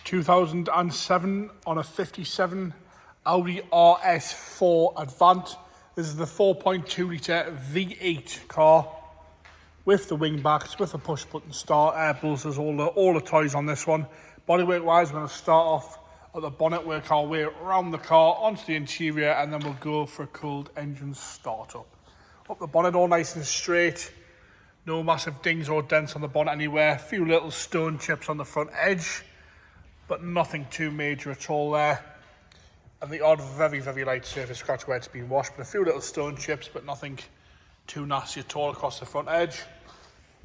2007 on a 57 Audi RS4 Avant. This is the 4.2 litre V8 car with the wing backs, with a push button start, air blusters, all the toys on this one. Bodywork wise, we're going to start off at the bonnet, work our way around the car onto the interior, and then we'll go for a cold engine startup. Up the bonnet, all nice and straight. No massive dings or dents on the bonnet anywhere. A few little stone chips on the front edge, but nothing too major at all there. And the odd very, very light surface scratch where it's been washed, but a few little stone chips, but nothing too nasty at all across the front edge.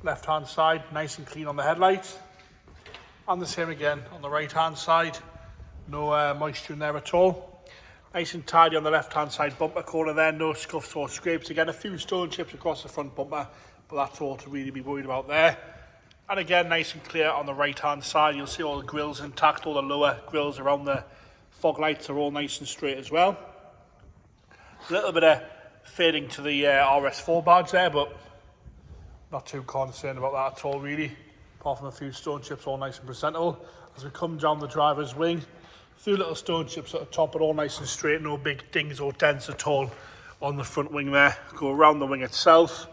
Left hand side, nice and clean on the headlights. And the same again on the right hand side. No moisture in there at all. Nice and tidy on the left hand side bumper corner there, no scuffs or scrapes. Again, a few stone chips across the front bumper, but that's all to really be worried about there. And again, nice and clear on the right hand side. You'll see all the grills intact, all the lower grills around the fog lights are all nice and straight as well. A little bit of fading to the RS4 badge there, but not too concerned about that at all really. Apart from a few stone chips, all nice and presentable. As we come down the driver's wing, a few little stone chips at the top, but all nice and straight, no big dings or dents at all on the front wing there. Go around the wing itself.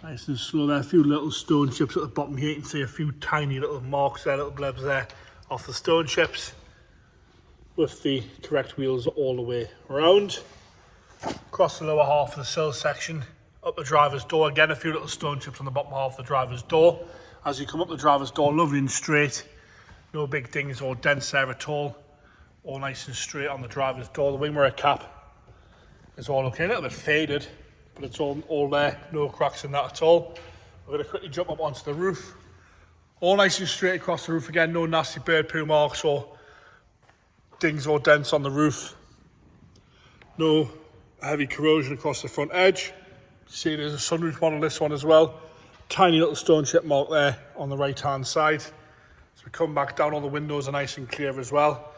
Nice and slow there, a few little stone chips at the bottom here. You can see a few tiny little marks there, little blebs there off the stone chips, with the correct wheels all the way around. Across the lower half of the sill section, up the driver's door, again a few little stone chips on the bottom half of the driver's door. As you come up the driver's door, lovely and straight, no big dings or dents there at all nice and straight on the driver's door. The wing mirror cap is all okay, a little bit faded, but it's all there, no cracks in that at all. We're going to quickly jump up onto the roof. All nice and straight across the roof again, no nasty bird poo marks or dings or dents on the roof. No heavy corrosion across the front edge. See, there's a sunroof model, this one as well. Tiny little stone chip mark there on the right hand side. As we come back down, all the windows are nice and clear as well.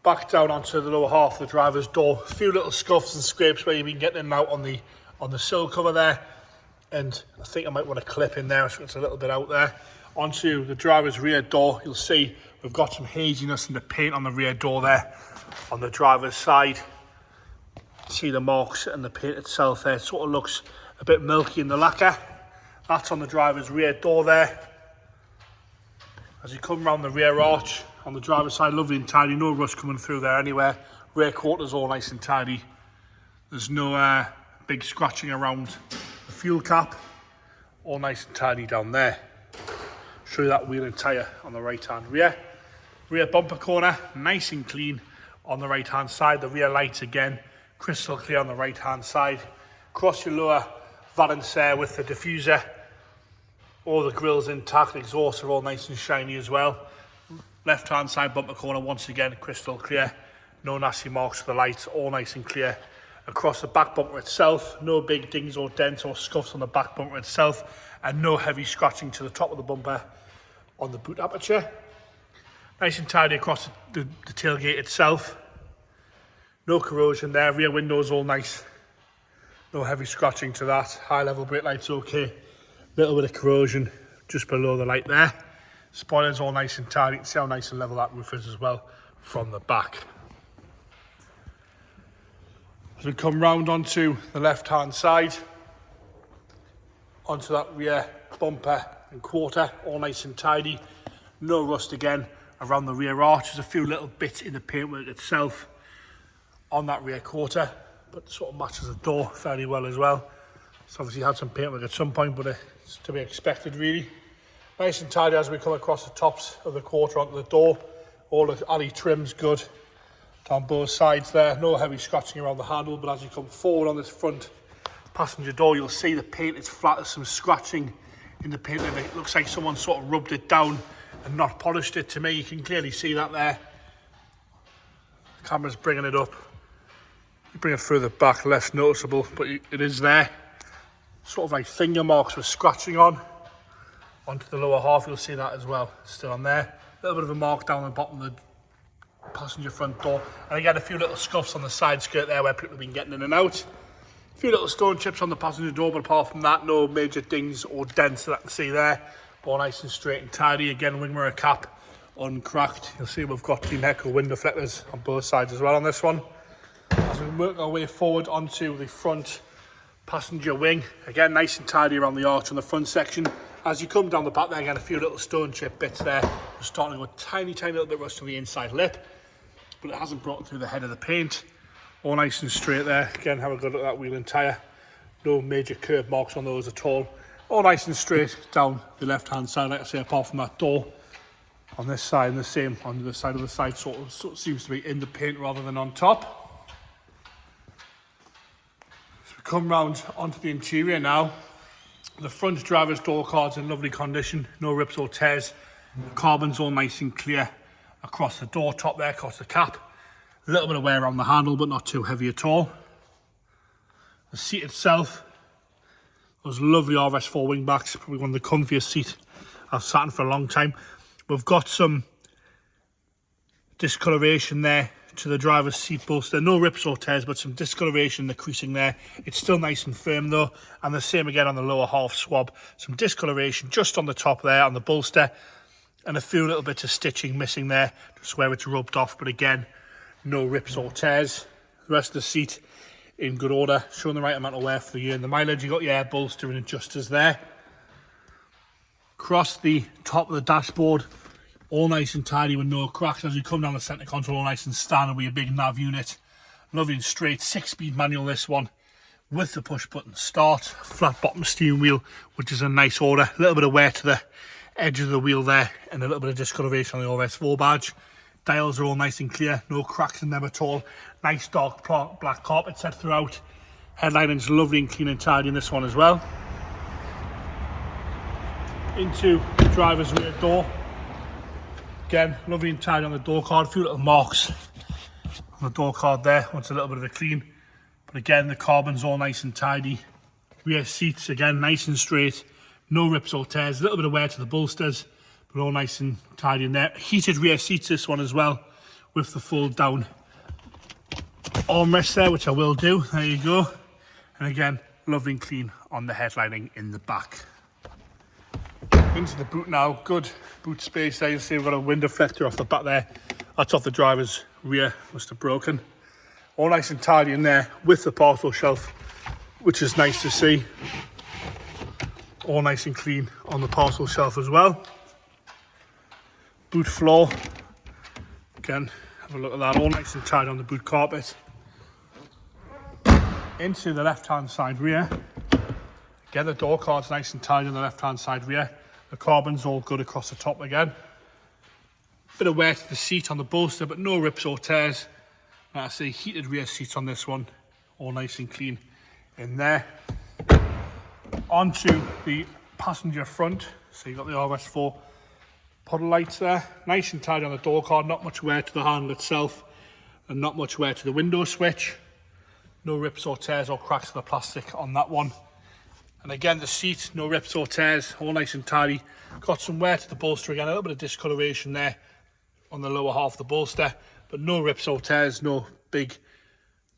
Back down onto the lower half of the driver's door. A few little scuffs and scrapes where you've been getting in and out on the sill cover there. And I think I might want to clip in there, so it's a little bit out there. Onto the driver's rear door, you'll see we've got some haziness in the paint on the rear door there on the driver's side. See the marks and the paint itself there. It sort of looks a bit milky in the lacquer. That's on the driver's rear door there. As you come around the rear arch on the driver's side, lovely and tidy, no rust coming through there anywhere. Rear quarters all nice and tidy. There's no big scratching around the fuel cap. All nice and tidy down there. Show you that wheel and tyre on the right hand rear. Rear bumper corner, nice and clean on the right hand side. The rear lights again, crystal clear on the right hand side. Across your lower valance there with the diffuser, all the grills intact, the exhausts are all nice and shiny as well. Left hand side bumper corner, once again crystal clear, no nasty marks for the lights, all nice and clear. Across the back bumper itself, no big dings or dents or scuffs on the back bumper itself, and no heavy scratching to the top of the bumper on the boot aperture. Nice and tidy across the tailgate itself. No corrosion there, rear windows all nice. No heavy scratching to that. High level brake lights okay. Little bit of corrosion just below the light there. Spoilers all nice and tidy. You can see how nice and level that roof is as well from the back. As we come round onto the left hand side, onto that rear bumper and quarter, all nice and tidy. No rust again around the rear arch. There's a few little bits in the paintwork itself on that rear quarter, but sort of matches the door fairly well as well. It's obviously had some paintwork at some point, but it's to be expected really. Nice and tidy as we come across the tops of the quarter onto the door. All the alley trim's good down both sides there. No heavy scratching around the handle, but as you come forward on this front passenger door, you'll see the paint is flat. There's some scratching in the paint and it looks like someone sort of rubbed it down and not polished it. To me, you can clearly see that there. The camera's bringing it up. You bring it further back, less noticeable, but it is there. Sort of like finger marks with scratching onto the lower half. You'll see that as well, still on there. A little bit of a mark down the bottom of the passenger front door, and again a few little scuffs on the side skirt there where people have been getting in and out. A few little stone chips on the passenger door, but apart from that, no major dings or dents that I can see there. All nice and straight and tidy. Again, wing mirror cap uncracked. You'll see we've got clean heck window flippers on both sides as well on this one. As we work our way forward onto the front passenger wing, again nice and tidy around the arch on the front section. As you come down the back there, again a few little stone chip bits there. We're starting with tiny little bit rust on the inside lip, but it hasn't broken through the head of the paint. All nice and straight there. Again, have a good look at that wheel and tyre. No major curb marks on those at all. All nice and straight down the left hand side, like I say, apart from that door on this side, and the same on the side of the side, sort of seems to be in the paint rather than on top. So we come round onto the interior now. The front driver's door card's in lovely condition, no rips or tears. The carbon's all nice and clear across the door top there, across the cap. A little bit of wear on the handle, but not too heavy at all. The seat itself, those lovely RS4 wing backs, probably one of the comfiest seats I've sat in for a long time. We've got some discoloration there to the driver's seat bolster. No rips or tears, but some discoloration in the creasing there. It's still nice and firm though, and the same again on the lower half swab. Some discoloration just on the top there on the bolster, and a few little bits of stitching missing there, just where it's rubbed off, but again, no rips or tears. The rest of the seat in good order, showing the right amount of wear for the year and the mileage. You've got your air bolster and adjusters there. Across the top of the dashboard, all nice and tidy with no cracks. As you come down the centre console, all nice and standard with your big nav unit. Lovely and straight, 6-speed manual this one, with the push button start. Flat bottom steering wheel, which is a nice order. A little bit of wear to the edge of the wheel there, and a little bit of discoloration on the RS4 badge. Dials are all nice and clear, no cracks in them at all. Nice dark black carpet set throughout. Headlining's lovely and clean and tidy in this one as well. Into the driver's rear door. Again, lovely and tidy on the door card. A few little marks on the door card there. Wants a little bit of a clean. But again, the carbon's all nice and tidy. Rear seats, again, nice and straight. No rips or tears. A little bit of wear to the bolsters, but all nice and tidy in there. Heated rear seats, this one as well, with the fold down armrest there, which I will do. There you go. And again, lovely and clean on the headlining in the back. Into the boot now. Good boot space there. You'll see we've got a window deflector off the back there. That's off the driver's rear. Must have broken. All nice and tidy in there with the parcel shelf, which is nice to see. All nice and clean on the parcel shelf as well. Boot floor. Again, have a look at that. All nice and tidy on the boot carpet. Into the left-hand side rear. Again, the door card's nice and tidy on the left-hand side rear. The carbon's all good across the top again. Bit of wear to the seat on the bolster, but no rips or tears. Like I say, heated rear seats on this one. All nice and clean in there. Onto the passenger front. So you've got the RS4 puddle lights there. Nice and tidy on the door card. Not much wear to the handle itself, and not much wear to the window switch. No rips or tears or cracks to the plastic on that one. And again, the seat, no rips or tears, all nice and tidy. Got some wear to the bolster again, a little bit of discoloration there on the lower half of the bolster, but no rips or tears, no big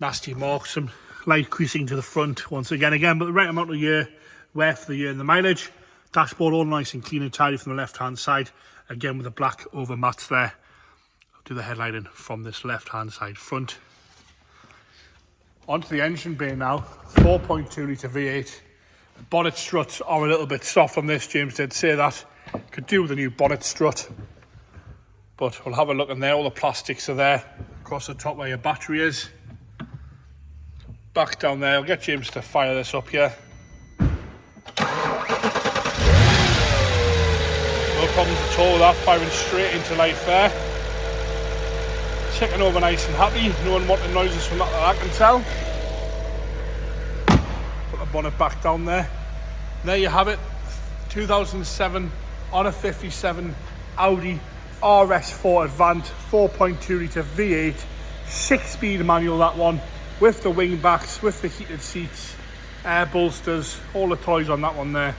nasty marks. Some light creasing to the front once again, but the right amount of wear for the year and the mileage. Dashboard all nice and clean and tidy from the left-hand side, again with the black over mats there. I'll do the headlighting from this left-hand side front. Onto the engine bay now, 4.2 litre V8. The bonnet struts are a little bit soft on this. James did say that. Could do with a new bonnet strut. But we'll have a look in there. All the plastics are there. Across the top where your battery is. Back down there. I'll get James to fire this up here. No problems at all with that. Firing straight into life there. Ticking over nice and happy. No unwanted noises from that I can tell. Bonnet back down there. There you have it, 2007 on a 57 Audi RS4 Avant 4.2 litre V8, 6-speed manual that one, with the wing backs, with the heated seats, air bolsters, all the toys on that one there.